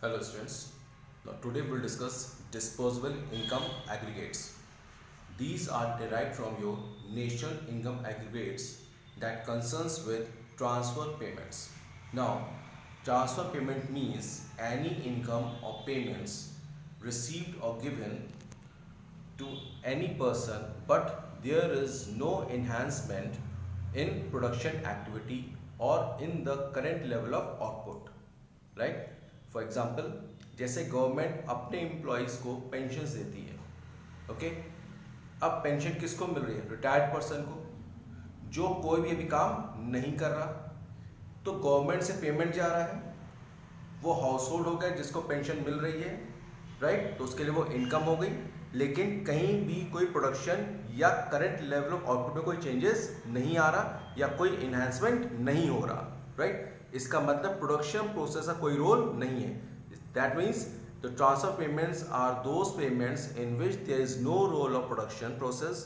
Hello students. Now today we'll discuss disposable income aggregates. These are derived from your national income aggregates that concerns with transfer payments. Now transfer payment means any income or payments received or given to any person, but there is no enhancement in production activity or in the current level of output. Right, for example जैसे government अपने employees को pension देती है. Okay, अब pension किसको मिल रही है? Retired person को, जो कोई भी अभी काम नहीं कर रहा. तो गवर्नमेंट से पेमेंट जा रहा है, वो हाउस होल्ड हो गया जिसको पेंशन मिल रही है, राइट. तो उसके लिए वो इनकम हो गई, लेकिन कहीं भी कोई प्रोडक्शन या करंट लेवल ऑफ आउटपुट में कोई चेंजेस नहीं आ रहा या कोई इन्हांसमेंट नहीं हो रहा, राइट. इसका मतलब प्रोडक्शन प्रोसेस का कोई रोल नहीं है. That means the transfer payments are those payments in which there is no role of production process,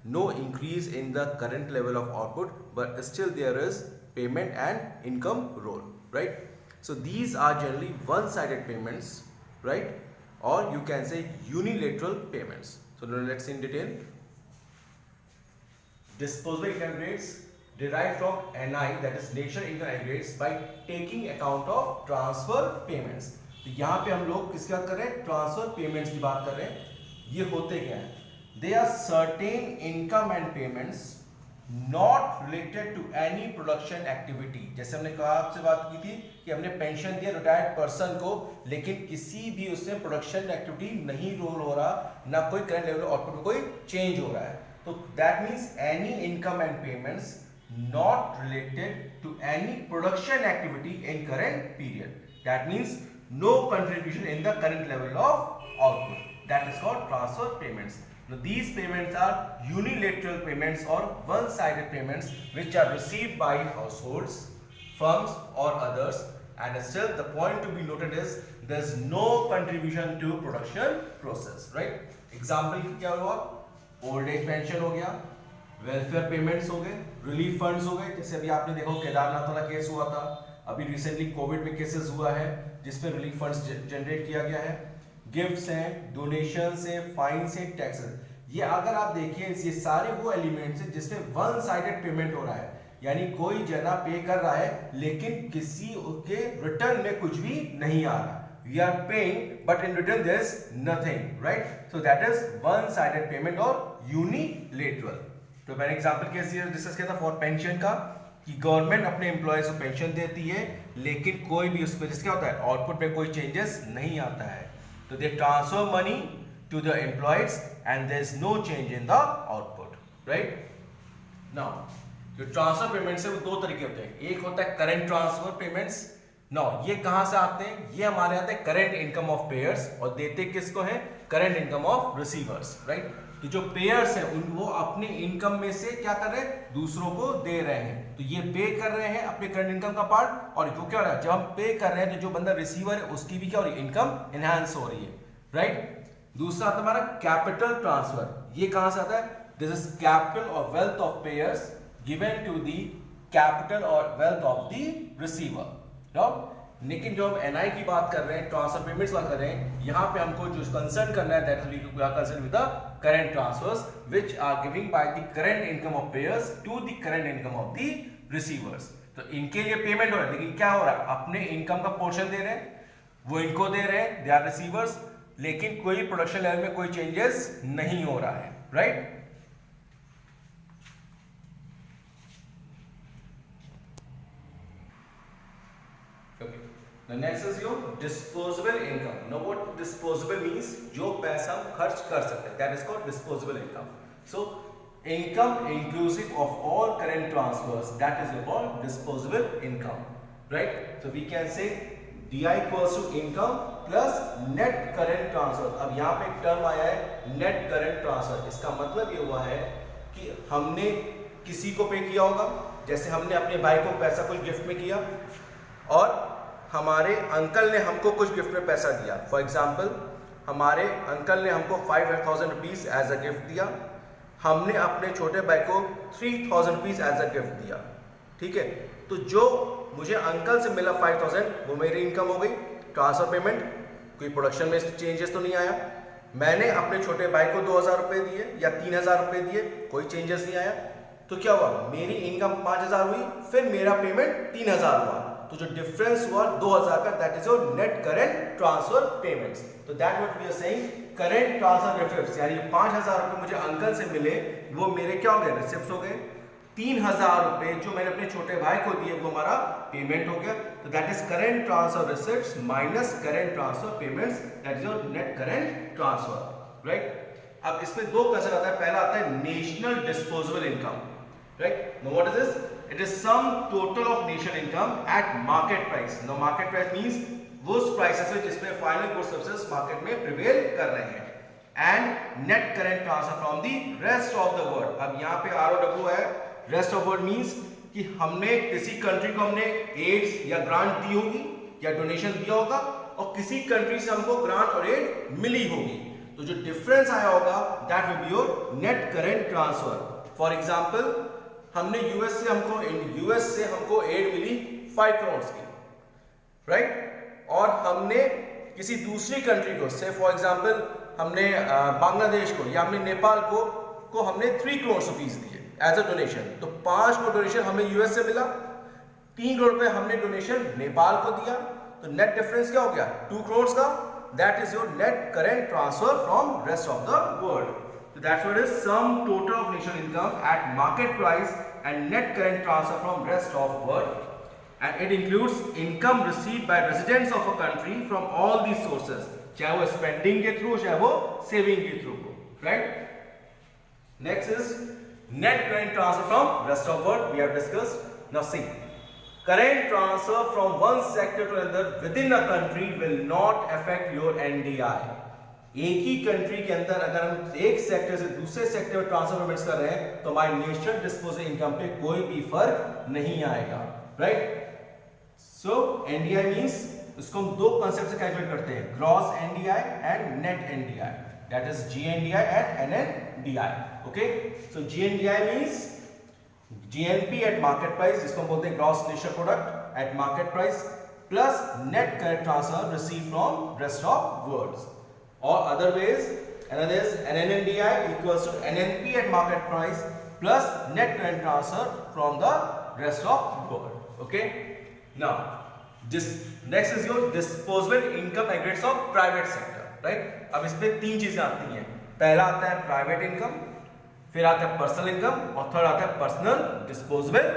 no increase in the current level of output, but still there is payment and income role, right. So these are generally one-sided payments, right, or you can say unilateral payments. So now let's see in detail. Disposable income rates derived from NI, that is national income aggregates, by taking account of transfer payments. तो यहाँ पे हम लोग किसकी बात कर रहे हैं? ट्रांसफर पेमेंट्स की बात कर रहे हैं. ये होते क्या हैं? They are certain income and payments not related to any production activity. जैसे हमने कहा, आपसे बात की थी कि हमने पेंशन दिया रिटायर्ड पर्सन को, लेकिन किसी भी उसमें प्रोडक्शन एक्टिविटी नहीं रोल हो रहा, ना कोई करंट लेवल आउटपुट में कोई चेंज हो रहा है. तो that means any income and payments not related to any production activity in current period. That means no contribution in the current level of output. That is called transfer payments. Now these payments are unilateral payments or one-sided payments which are received by households, firms or others, and still the point to be noted is there is no contribution to production process, right. Example क्या हुआ? Old age pension हो गया, welfare payments हो गए, relief funds हो गए. जैसे अभी आपने देखो केदारनाथ वाला केस हुआ था, अभी रिसेंटली कोविड में केसेस हुआ है जिसमें रिलीफ फंड्स जनरेट किया गया है. गिफ्ट्स हैं, डोनेशंस हैं, फाइन्स हैं, टैक्सेस. ये अगर आप देखिए, ये सारे वो एलिमेंट्स हैं जिसमें वन साइडेड पेमेंट हो रहा है, यानी कोई जना पे कर रहा है लेकिन किसी के रिटर्न में कुछ भी नहीं आ रहा. We are paying, but in return there is nothing, right? So that is one-sided payment or unilateral. तो मैंने एग्जाम्पल केस डिस्कस किया था फॉर पेंशन का, कि गवर्नमेंट अपने एम्प्लॉयज को पेंशन देती है, लेकिन कोई भी उस पर क्या होता है, आउटपुट में कोई चेंजेस नहीं आता है. तो they transfer money to the employees and there is no change in the output, right. Now जो ट्रांसफर पेमेंट्स है वो दो तरीके होते हैं. एक होता है करंट ट्रांसफर पेमेंट्स. नाउ ये कहां से आते हैं? ये हमारे आते हैं करंट इनकम ऑफ पेयर्स, और देते किसको है? Current income of receivers, right. तो जो पेयर्स हैं उन वो अपने इनकम में से क्या कर रहे हैं? दूसरों को दे रहे हैं. तो ये पे कर रहे हैं अपने करंट इनकम का पार्ट, और वो क्या हो रहा है, जब हम पे कर रहे हैं तो जो बंदा रिसीवर है उसकी भी क्या हो रही है? इनकम एनहांस हो रही है, राइट. दूसरा आता है हमारा कैपिटल ट्रांसफर. ये कहां से आता है? दिस इज कैपिटल और wealth of payers given to the capital और वेल्थ ऑफ दी रिसीवर. लेकिन जो हम एनआई की बात कर रहे हैं, ट्रांसफर पेमेंट्स बात कर रहे हैं, यहां पे हमको जो कंसर्न करना है, that is we are concern with the current transfers which are giving by the current income of payers to the current income of the receivers. तो इनके लिए पेमेंट हो रहा है, लेकिन क्या हो रहा है? अपने इनकम का पोर्शन दे रहे हैं, वो इनको दे रहे हैं, दे आर रिसीवर्स, लेकिन कोई प्रोडक्शन लेवल में कोई चेंजेस नहीं हो रहा है, right. The next is your disposable income. Now what disposable means? जो पैसा हम खर्च कर सकते हैं, that is called disposable income. So income inclusive of all current transfers, that is called disposable income, right? So we can say DI equals to income plus net current transfer. अब यहाँ पे एक टर्म आया है net current transfer. इसका मतलब ये हुआ है कि हमने किसी को पे किया होगा, जैसे हमने अपने भाई को पैसा कुछ गिफ्ट में किया, और हमारे अंकल ने हमको कुछ गिफ्ट में पैसा दिया. फॉर एग्जाम्पल हमारे अंकल ने हमको 5,000 रुपीज़ एज अ गिफ्ट दिया, हमने अपने छोटे भाई को 3,000 रुपीज़ एज अ गिफ्ट दिया, ठीक है. तो जो मुझे अंकल से मिला 5,000 वो मेरी इनकम हो गई, ट्रांसफर पेमेंट, कोई प्रोडक्शन में चेंजेस तो नहीं आया। मैंने अपने छोटे भाई को 2000 रुपए दिए या 3000 रुपए दिए, कोई चेंजेस नहीं आया। तो क्या हुआ, मेरी इनकम 5000 हुई, फिर मेरा पेमेंट 3000 हुआ, तो जो डिफरेंस हुआ 2000 का, that is your net current transfer payments. तो that what we are saying, current transfer receipts, यानी 5000 रुपए मुझे अंकल से मिले, वो मेरे क्या हो गए, रिसिप्ट्स हो गए। 3000 रुपए जो मैंने अपने छोटे भाई को दिए वो हमारा पेमेंट हो गया। तो that is current transfer receipts minus current transfer payments, that is your net current transfer, right. अब इसमें दो कंसेप्ट आता है, पहला आता है national disposable income, right. Now what is this, it is sum total of national income eight market price. Now market price means वो prices है जिसमें फाइनल गुड्स सर्विसेज मार्केट में प्रिवेल कर रहे हैं, and net current transfer from the rest of the world. अब यहाँ पे ROW है, रेस्ट ऑफ वर्ल्ड मींस कि हमने किसी कंट्री को हमने एड्स या ग्रांट दी होगी या डोनेशन दिया होगा, और किसी कंट्री से हमको ग्रांट और एड मिली होगी, तो जो डिफरेंस आया होगा that will be your net current transfer. For example, हमने यूएस से हमको एड मिली 5 करोड़ की, राइट, और हमने किसी दूसरी कंट्री को, से फॉर एग्जांपल हमने बांग्लादेश को या हमने नेपाल को हमने 3 करोड़ रुपीस दिए एज अ डोनेशन। तो 5 करोड़ डोनेशन हमें यूएस से मिला, 3 करोड़ रुपए हमने डोनेशन नेपाल को दिया, तो नेट डिफरेंस क्या हो गया, 2 करोड़ का। That is your net current transfer from rest of the world. So that's what is sum total of national income at market price and net current transfer from rest of world, and it includes income received by residents of a country from all these sources, चाहे वो spending के through, चाहे वो saving के through, right? Next is net current transfer from rest of world, we have discussed. Now see, current transfer from one sector to another within a country will not affect your NDI. एक ही country के अंदर अगर हम एक sector से दूसरे sector में transfer payments कर रहे हैं तो हमारी नेशनल डिस्पोजेबल इनकम पे कोई भी फर्क नहीं आएगा, राइट। सो एनडीआई मींस, इसको हम दो कांसेप्ट से कैलकुलेट करते हैं, gross NDI and net NDI, that is GNDI and NNDI. Okay, so GNDI means GNP at market price, जिसको हम बोलते हैं gross national product at market price, plus net current transfer receive from rest of world. Or other ways, another is NNDI equals to NNP at market price plus net current transfer from the rest of the world. Okay. Now, this next is your disposable income aggregates of private sector, right? अब इसमें 3 चीजें आती हैं। पहला आता है private income, फिर आता है पर्सनल इनकम, और थर्ड आता है personal disposable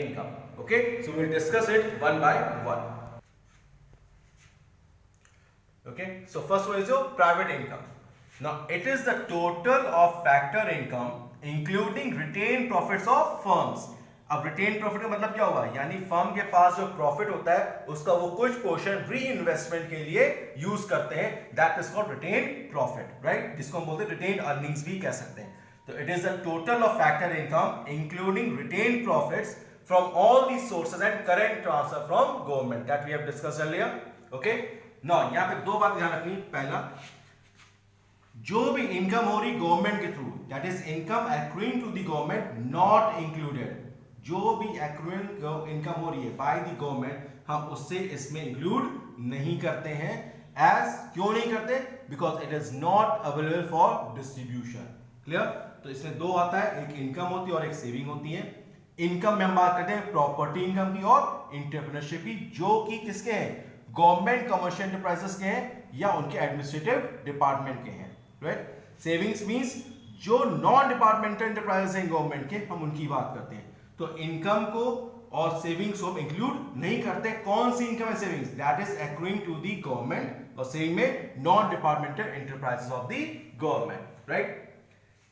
income. Okay, so we'll discuss it one by one. Okay, so first one is your private income. Now it is the total of factor income including retained profits of firms. अब retained profit का मतलब क्या हुआ, यानी firm के पास जो profit होता है उसका वो कुछ पोर्शन री इन्वेस्टमेंट के लिए यूज करते हैं, that is called retained profit, right, जिसको हम बोलते हैं retained earnings भी कह सकते हैं। तो it is the total of factor income including retained profits from all these sources and current transfer from government that we have discussed earlier. Okay. No, यहाँ पे दो बात ध्यान रखनी। पहला, जो भी इनकम हो रही गवर्नमेंट के through, that is income accruing to the government not included. जो भी एक्रूइंग इनकम हो रही है बाय द गवर्नमेंट, हम उससे इसमें इंक्लूड नहीं करते हैं। एज क्यों नहीं करते, because it is not available for distribution. Clear. तो इसमें दो आता है, एक इनकम होती है और एक सेविंग होती है। इनकम में हम बात करते हैं प्रॉपर्टी इनकम की और एंटरप्रेन्योरशिप की, जो कि किसके हैं, गवर्नमेंट कमर्शियल एंटरप्राइजेस के हैं या उनके एडमिनिस्ट्रेटिव डिपार्टमेंट के हैं, राइट। सेविंग्स मींस जो नॉन डिपार्टमेंटल एंटरप्राइजेस हैं गवर्नमेंट के, हम उनकी बात करते हैं। तो इनकम को और सेविंग्स को हम इंक्लूड नहीं करते। कौन सी इनकम है, savings, that is accruing to the government, और सेविंग में non departmental enterprises of the government, right.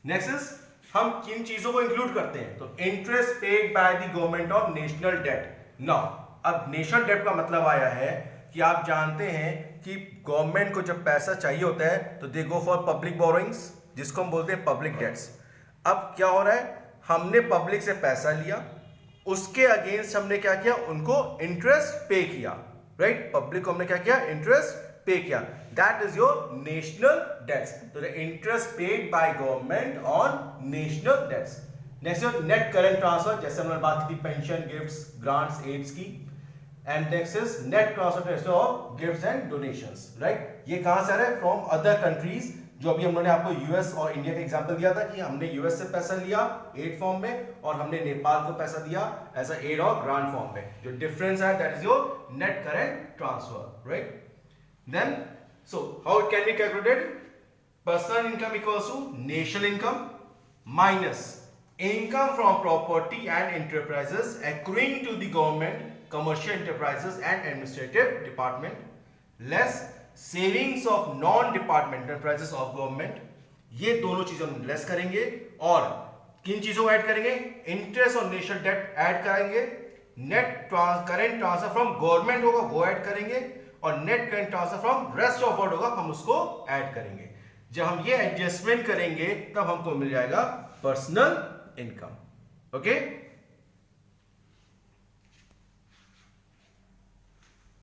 Next is, हम किन चीजों को इंक्लूड करते हैं, तो interest paid by the government of national debt. Now, अब नेशनल डेट का मतलब आया है कि आप जानते हैं कि गवर्नमेंट को जब पैसा चाहिए होता है तो दे गो फॉर पब्लिक बोरोइंग्स, जिसको हम बोलते हैं पब्लिक डेट्स। अब क्या हो रहा है, हमने पब्लिक से पैसा लिया, उसके अगेंस्ट हमने क्या किया, उनको इंटरेस्ट पे किया, राइट। पब्लिक को हमने क्या किया, इंटरेस्ट पे किया, that is your national debts. तो the interest paid by government on national debts. Next net current transfer, जैसे हमने बात की थी पेंशन, गिफ्ट्स, ग्रांट्स, एड्स की, and next is net transfer of gifts and donations, right. ये कहां से आ रहा है? From other countries. जो अभी हम लोगों ने आपको यूएस और इंडिया का एग्जांपल दिया था कि हमने यूएस से पैसा लिया एड फॉर्म में और हमने नेपाल को पैसा दिया एज अ एड और ग्रांट फॉर्म में। जो डिफरेंस है that is your net current transfer, right. Then so how it can be calculated? Personal income equals to national income minus income from property and enterprises accruing to the government, commercial enterprises and administrative department, less savings of non-department enterprises of government। ये दोनों चीजों हम less करेंगे और किन चीजों को add करेंगे? इंटरेस्ट और नेशनल डेट ऐड करेंगे, net current transfer from government होगा वो ऐड करेंगे और net current transfer from rest of world होगा हम उसको ऐड करेंगे। जब हम ये एडजस्टमेंट करेंगे तब हमको मिल जाएगा पर्सनल इनकम, ओके।